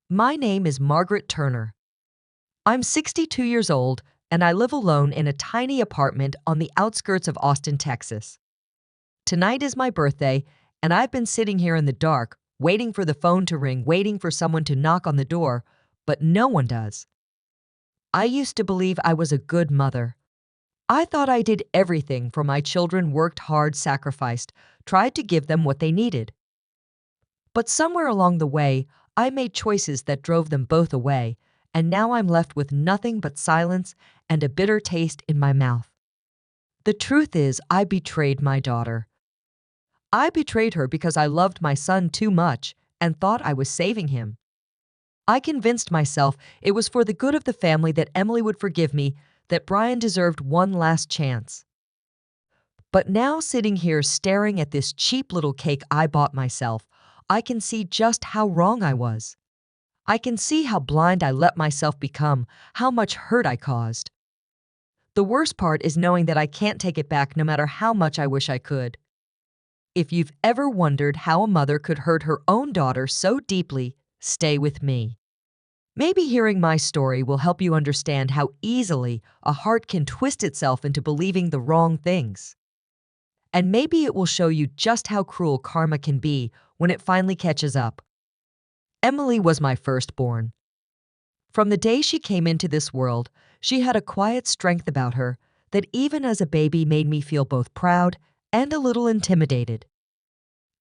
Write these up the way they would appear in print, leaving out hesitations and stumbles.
My name is Margaret Turner. I'm 62 years old and I live alone in a tiny apartment on the outskirts of Austin, Texas. Tonight is my birthday and I've been sitting here in the dark, waiting for the phone to ring, waiting for someone to knock on the door, but no one does. I used to believe I was a good mother. I thought I did everything for my children, worked hard, sacrificed, tried to give them what they needed. But somewhere along the way, I made choices that drove them both away, and now I'm left with nothing but silence and a bitter taste in my mouth. The truth is, I betrayed my daughter. I betrayed her because I loved my son too much and thought I was saving him. I convinced myself it was for the good of the family, that Emily would forgive me, that Brian deserved one last chance. But now, sitting here staring at this cheap little cake I bought myself, I can see just how wrong I was. I can see how blind I let myself become, how much hurt I caused. The worst part is knowing that I can't take it back no matter how much I wish I could. If you've ever wondered how a mother could hurt her own daughter so deeply, stay with me. Maybe hearing my story will help you understand how easily a heart can twist itself into believing the wrong things. And maybe it will show you just how cruel karma can be when it finally catches up. Emily was my firstborn. From the day she came into this world, she had a quiet strength about her that even as a baby made me feel both proud and a little intimidated.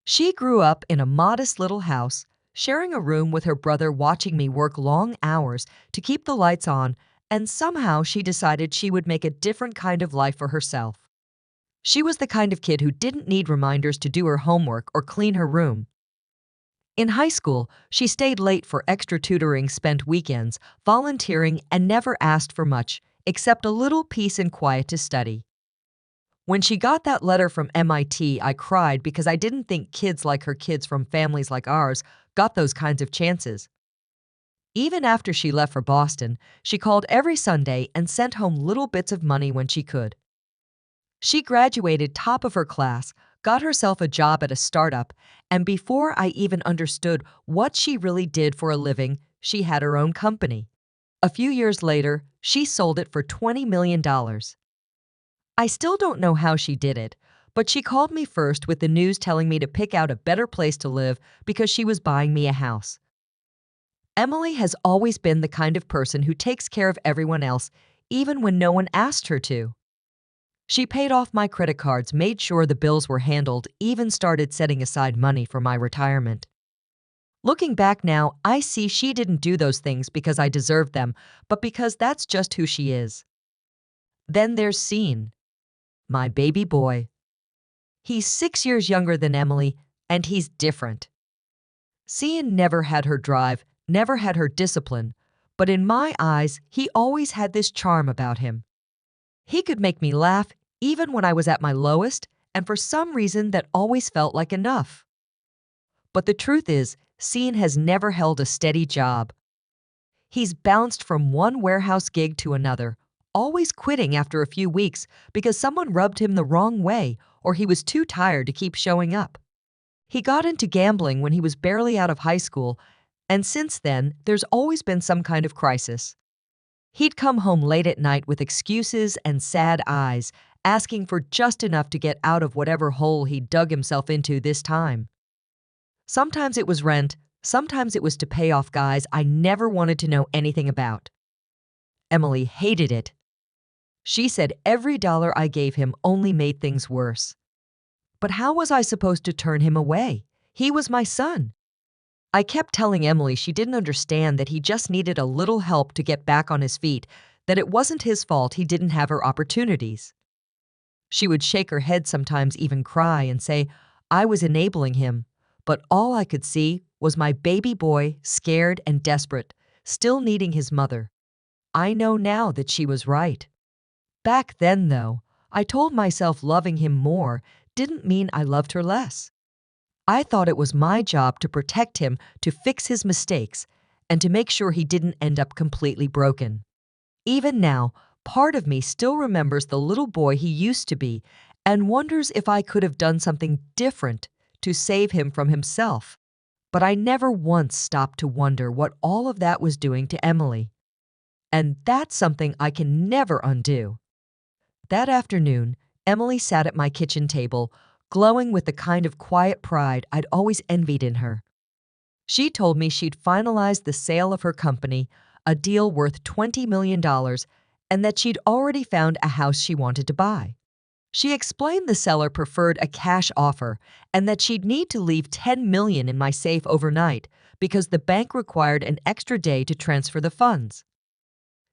She grew up in a modest little house, sharing a room with her brother, watching me work long hours to keep the lights on, and somehow she decided she would make a different kind of life for herself. She was the kind of kid who didn't need reminders to do her homework or clean her room. In high school, she stayed late for extra tutoring, spent weekends volunteering, and never asked for much except a little peace and quiet to study. When she got that letter from MIT, I cried because I didn't think kids like her, kids from families like ours, got those kinds of chances. Even after she left for Boston, she called every Sunday and sent home little bits of money when she could. She graduated top of her class, got herself a job at a startup, and before I even understood what she really did for a living, she had her own company. A few years later, she sold it for $20 million. I still don't know how she did it, but she called me first with the news telling me to pick out a better place to live because she was buying me a house. Emily has always been the kind of person who takes care of everyone else, even when no one asked her to. She paid off my credit cards, made sure the bills were handled, even started setting aside money for my retirement. Looking back now, I see she didn't do those things because I deserved them, but because that's just who she is. Then there's Sean, my baby boy. He's 6 years younger than Emily, and he's different. Sean never had her drive, never had her discipline, but in my eyes, he always had this charm about him. He could make me laugh even when I was at my lowest, and for some reason that always felt like enough. But the truth is, Sean has never held a steady job. He's bounced from one warehouse gig to another, always quitting after a few weeks because someone rubbed him the wrong way or he was too tired to keep showing up. He got into gambling when he was barely out of high school, and since then, there's always been some kind of crisis. He'd come home late at night with excuses and sad eyes, asking for just enough to get out of whatever hole he'd dug himself into this time. Sometimes it was rent, sometimes it was to pay off guys I never wanted to know anything about. Emily hated it. She said every dollar I gave him only made things worse. But how was I supposed to turn him away? He was my son. I kept telling Emily she didn't understand that he just needed a little help to get back on his feet, that it wasn't his fault he didn't have her opportunities. She would shake her head, sometimes even cry, and say I was enabling him, but all I could see was my baby boy, scared and desperate, still needing his mother. I know now that she was right. Back then, though, I told myself loving him more didn't mean I loved her less. I thought it was my job to protect him, to fix his mistakes, and to make sure he didn't end up completely broken. Even now, part of me still remembers the little boy he used to be and wonders if I could have done something different to save him from himself. but I never once stopped to wonder what all of that was doing to Emily. And that's something I can never undo. That afternoon, Emily sat at my kitchen table, glowing with the kind of quiet pride I'd always envied in her. She told me she'd finalized the sale of her company, a deal worth $20 million, and that she'd already found a house she wanted to buy. She explained the seller preferred a cash offer and that she'd need to leave $10 million in my safe overnight because the bank required an extra day to transfer the funds.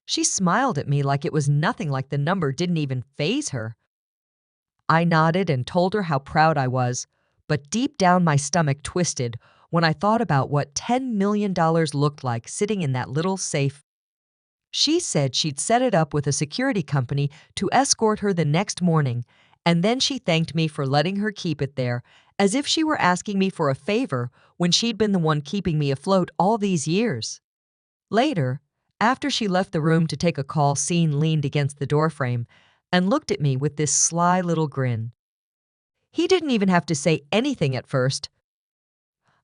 She smiled at me like it was nothing, like the number didn't even faze her. I nodded and told her how proud I was, but deep down my stomach twisted when I thought about what $10 million looked like sitting in that little safe. She said she'd set it up with a security company to escort her the next morning, and then she thanked me for letting her keep it there, as if she were asking me for a favor when she'd been the one keeping me afloat all these years. Later, after she left the room to take a call, Sean leaned against the doorframe and looked at me with this sly little grin. He didn't even have to say anything at first.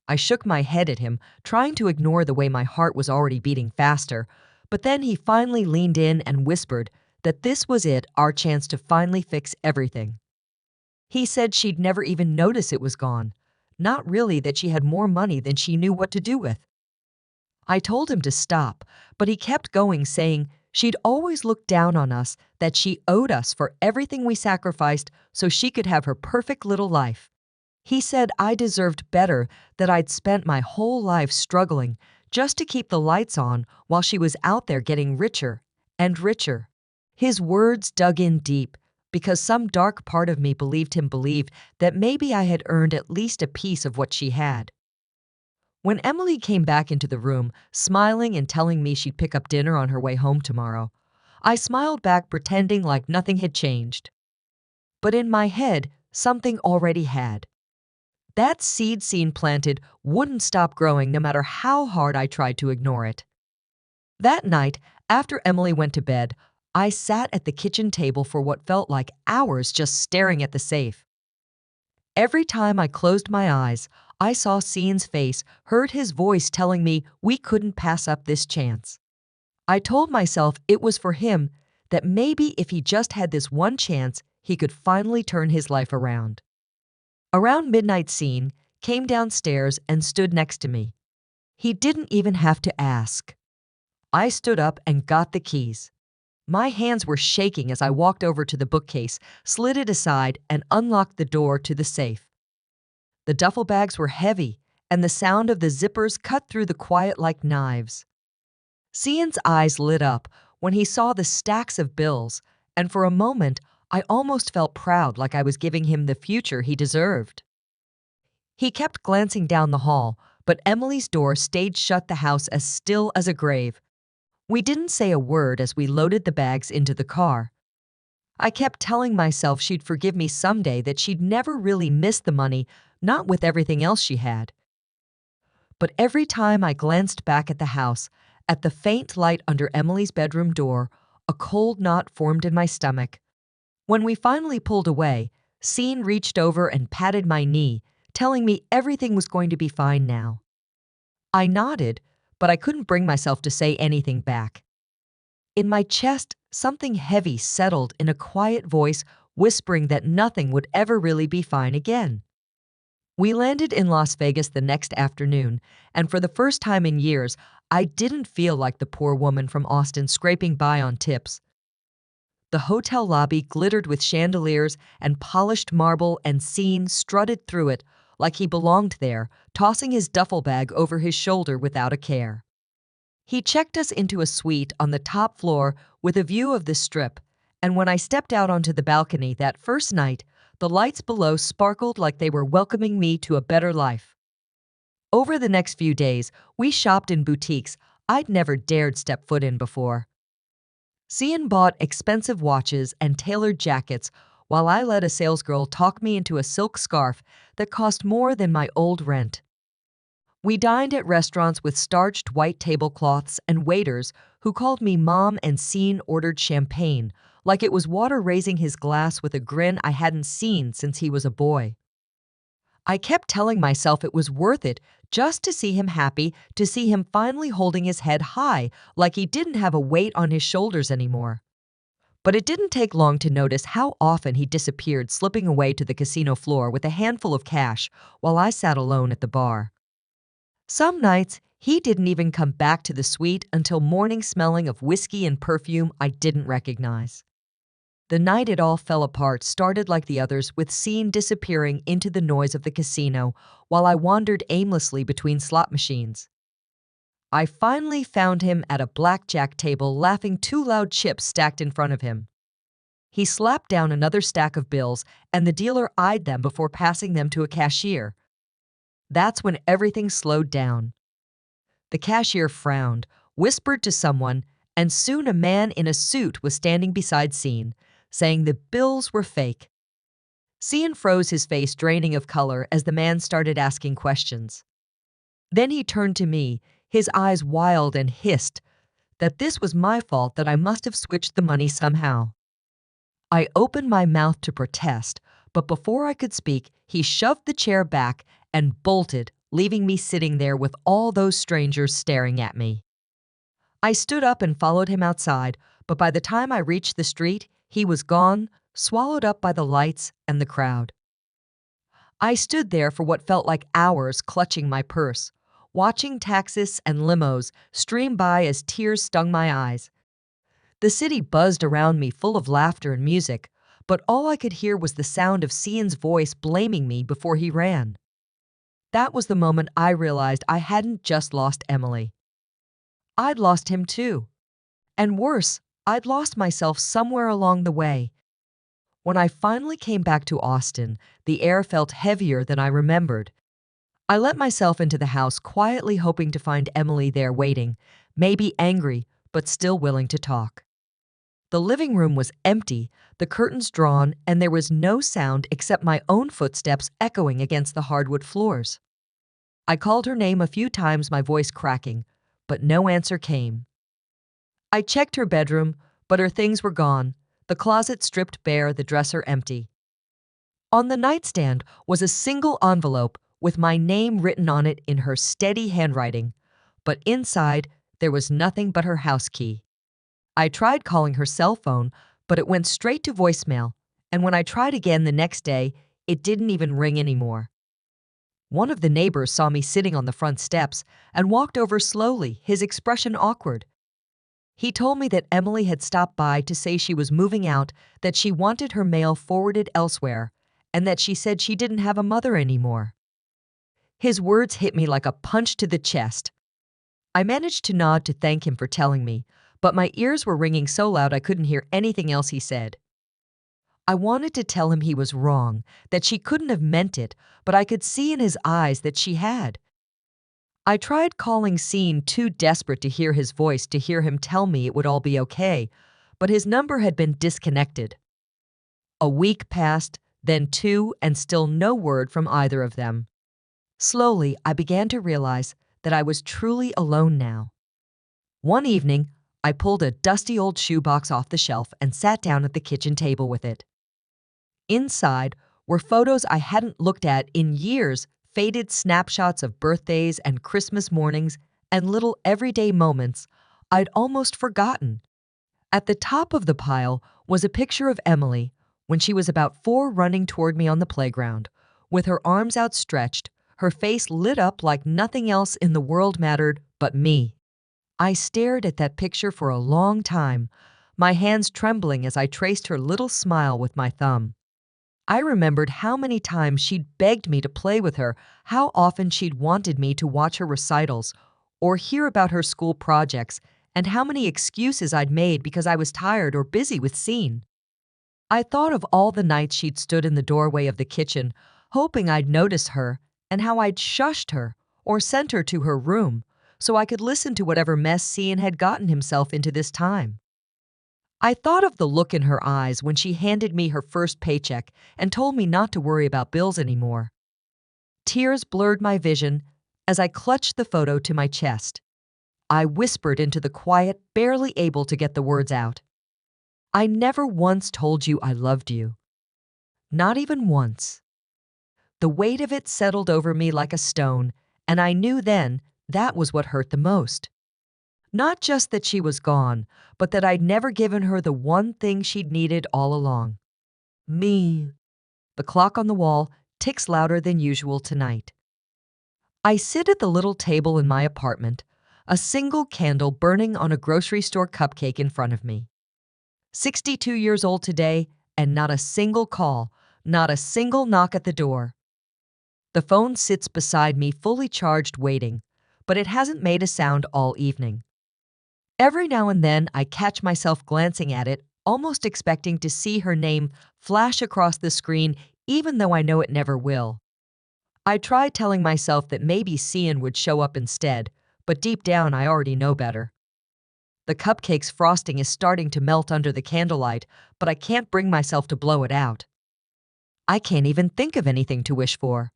I shook my head at him, trying to ignore the way my heart was already beating faster, but then he finally leaned in and whispered that this was it, our chance to finally fix everything. He said she'd never even notice it was gone, not really that she had more money than she knew what to do with. I told him to stop, but he kept going, saying she'd always looked down on us, that she owed us for everything we sacrificed so she could have her perfect little life. He said I deserved better, that I'd spent my whole life struggling just to keep the lights on while she was out there getting richer and richer. His words dug in deep because some dark part of me believed him believed that maybe I had earned at least a piece of what she had. When Emily came back into the room, smiling and telling me she'd pick up dinner on her way home tomorrow, I smiled back, pretending like nothing had changed. But in my head, something already had. That seed Sean planted wouldn't stop growing no matter how hard I tried to ignore it. That night, after Emily went to bed, I sat at the kitchen table for what felt like hours just staring at the safe. Every time I closed my eyes, I saw Sean's face, heard his voice telling me we couldn't pass up this chance. I told myself it was for him, that maybe if he just had this one chance, he could finally turn his life around. Around midnight, Sean came downstairs and stood next to me. He didn't even have to ask. I stood up and got the keys. My hands were shaking as I walked over to the bookcase, slid it aside, and unlocked the door to the safe. The duffel bags were heavy, and the sound of the zippers cut through the quiet like knives. Sean's eyes lit up when he saw the stacks of bills, and for a moment, I almost felt proud, like I was giving him the future he deserved. He kept glancing down the hall, but Emily's door stayed shut, the house as still as a grave. We didn't say a word as we loaded the bags into the car. I kept telling myself she'd forgive me someday, that she'd never really missed the money, not with everything else she had. But every time I glanced back at the house, at the faint light under Emily's bedroom door, a cold knot formed in my stomach. When we finally pulled away, Sean reached over and patted my knee, telling me everything was going to be fine now. I nodded, but I couldn't bring myself to say anything back. In my chest, something heavy settled in a quiet voice, whispering that nothing would ever really be fine again. We landed in Las Vegas the next afternoon, and for the first time in years, I didn't feel like the poor woman from Austin scraping by on tips. The hotel lobby glittered with chandeliers and polished marble, and Sean strutted through it like he belonged there, tossing his duffel bag over his shoulder without a care. He checked us into a suite on the top floor with a view of the Strip, and when I stepped out onto the balcony that first night, the lights below sparkled like they were welcoming me to a better life. Over the next few days, we shopped in boutiques I'd never dared step foot in before. Sean bought expensive watches and tailored jackets, while I let a salesgirl talk me into a silk scarf that cost more than my old rent. We dined at restaurants with starched white tablecloths and waiters who called me Mom, and Sean ordered champagne like it was water, raising his glass with a grin I hadn't seen since he was a boy. I kept telling myself it was worth it just to see him happy, to see him finally holding his head high, like he didn't have a weight on his shoulders anymore. But it didn't take long to notice how often he disappeared, slipping away to the casino floor with a handful of cash while I sat alone at the bar. Some nights, he didn't even come back to the suite until morning, smelling of whiskey and perfume I didn't recognize. The night it all fell apart started like the others, with Scene disappearing into the noise of the casino while I wandered aimlessly between slot machines. I finally found him at a blackjack table, laughing, two loud chips stacked in front of him. He slapped down another stack of bills, and the dealer eyed them before passing them to a cashier. That's when everything slowed down. The cashier frowned, whispered to someone, and soon a man in a suit was standing beside Scene, saying the bills were fake. Scene froze, his face draining of color as the man started asking questions. Then he turned to me, his eyes wild, and hissed that this was my fault, that I must have switched the money somehow. I opened my mouth to protest, but before I could speak, he shoved the chair back and bolted, leaving me sitting there with all those strangers staring at me. I stood up and followed him outside, but by the time I reached the street, he was gone, swallowed up by the lights and the crowd. I stood there for what felt like hours, clutching my purse, watching taxis and limos stream by as tears stung my eyes. The city buzzed around me, full of laughter and music, but all I could hear was the sound of Scene's voice blaming me before he ran. That was the moment I realized I hadn't just lost Emily. I'd lost him too. And worse, I'd lost myself somewhere along the way. When I finally came back to Austin, the air felt heavier than I remembered. I let myself into the house, quietly hoping to find Emily there waiting, maybe angry, but still willing to talk. The living room was empty, the curtains drawn, and there was no sound except my own footsteps echoing against the hardwood floors. I called her name a few times, my voice cracking, but no answer came. I checked her bedroom, but her things were gone, the closet stripped bare, the dresser empty. On the nightstand was a single envelope with my name written on it in her steady handwriting, but inside there was nothing but her house key. I tried calling her cell phone, but it went straight to voicemail, and when I tried again the next day, it didn't even ring anymore. One of the neighbors saw me sitting on the front steps and walked over slowly, his expression awkward. He told me that Emily had stopped by to say she was moving out, that she wanted her mail forwarded elsewhere, and that she said she didn't have a mother anymore. His words hit me like a punch to the chest. I managed to nod to thank him for telling me, but my ears were ringing so loud I couldn't hear anything else he said. I wanted to tell him he was wrong, that she couldn't have meant it, but I could see in his eyes that she had. I tried calling Scene, too desperate to hear his voice, to hear him tell me it would all be okay, but his number had been disconnected. A week passed, then two, and still no word from either of them. Slowly, I began to realize that I was truly alone now. One evening, I pulled a dusty old shoebox off the shelf and sat down at the kitchen table with it. Inside were photos I hadn't looked at in years, faded snapshots of birthdays and Christmas mornings and little everyday moments I'd almost forgotten. At the top of the pile was a picture of Emily when she was about 4, running toward me on the playground, with her arms outstretched, her face lit up like nothing else in the world mattered but me. I stared at that picture for a long time, my hands trembling as I traced her little smile with my thumb. I remembered how many times she'd begged me to play with her, how often she'd wanted me to watch her recitals or hear about her school projects, and how many excuses I'd made because I was tired or busy with Scene. I thought of all the nights she'd stood in the doorway of the kitchen, hoping I'd notice her, and how I'd shushed her or sent her to her room so I could listen to whatever mess Scene had gotten himself into this time. I thought of the look in her eyes when she handed me her first paycheck and told me not to worry about bills anymore. Tears blurred my vision as I clutched the photo to my chest. I whispered into the quiet, barely able to get the words out. I never once told you I loved you. Not even once. The weight of it settled over me like a stone, And I knew then that was what hurt the most. Not just that she was gone, but that I'd never given her the one thing she'd needed all along. Me. The clock on the wall ticks louder than usual tonight. I sit at the little table in my apartment, a single candle burning on a grocery store cupcake in front of me. 62 years old today, and not a single call, not a single knock at the door. The phone sits beside me fully charged waiting, but it hasn't made a sound all evening. Every now and then I catch myself glancing at it, almost expecting to see her name flash across the screen even though I know it never will. I try telling myself that maybe Cian would show up instead, but deep down I already know better. The cupcake's frosting is starting to melt under the candlelight, but I can't bring myself to blow it out. I can't even think of anything to wish for.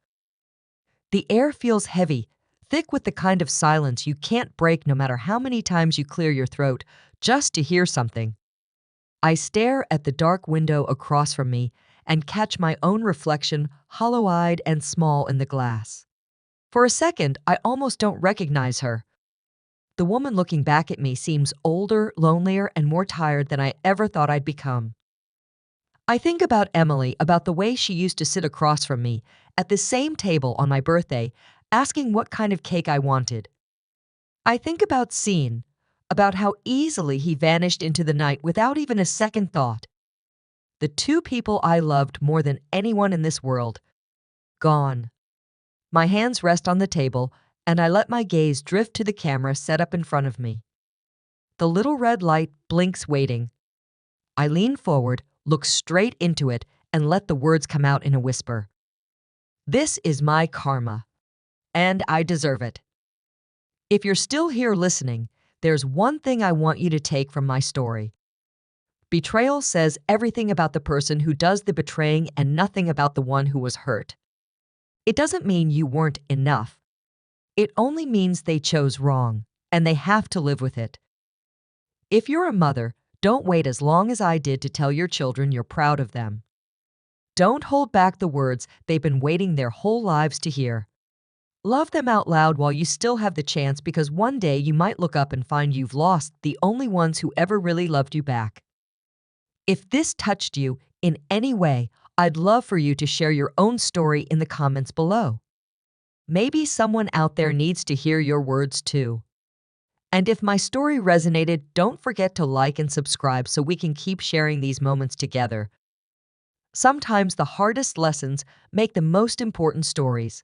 The air feels heavy, thick with the kind of silence you can't break no matter how many times you clear your throat just to hear something. I stare at the dark window across from me and catch my own reflection hollow-eyed and small in the glass. For a second, I almost don't recognize her. The woman looking back at me seems older, lonelier, and more tired than I ever thought I'd become. I think about Emily, about the way she used to sit across from me at the same table on my birthday, asking what kind of cake I wanted. I think about Cian, about how easily he vanished into the night without even a second thought. The two people I loved more than anyone in this world, gone. My hands rest on the table, and I let my gaze drift to the camera set up in front of me. The little red light blinks waiting. I lean forward, look straight into it, and let the words come out in a whisper. This is my karma, and I deserve it. If you're still here listening, there's one thing I want you to take from my story. Betrayal says everything about the person who does the betraying and nothing about the one who was hurt. It doesn't mean you weren't enough. It only means they chose wrong, and they have to live with it. If you're a mother, don't wait as long as I did to tell your children you're proud of them. Don't hold back the words they've been waiting their whole lives to hear. Love them out loud while you still have the chance, because one day you might look up and find you've lost the only ones who ever really loved you back. If this touched you in any way, I'd love for you to share your own story in the comments below. Maybe someone out there needs to hear your words too. And if my story resonated, don't forget to like and subscribe so we can keep sharing these moments together. Sometimes the hardest lessons make the most important stories.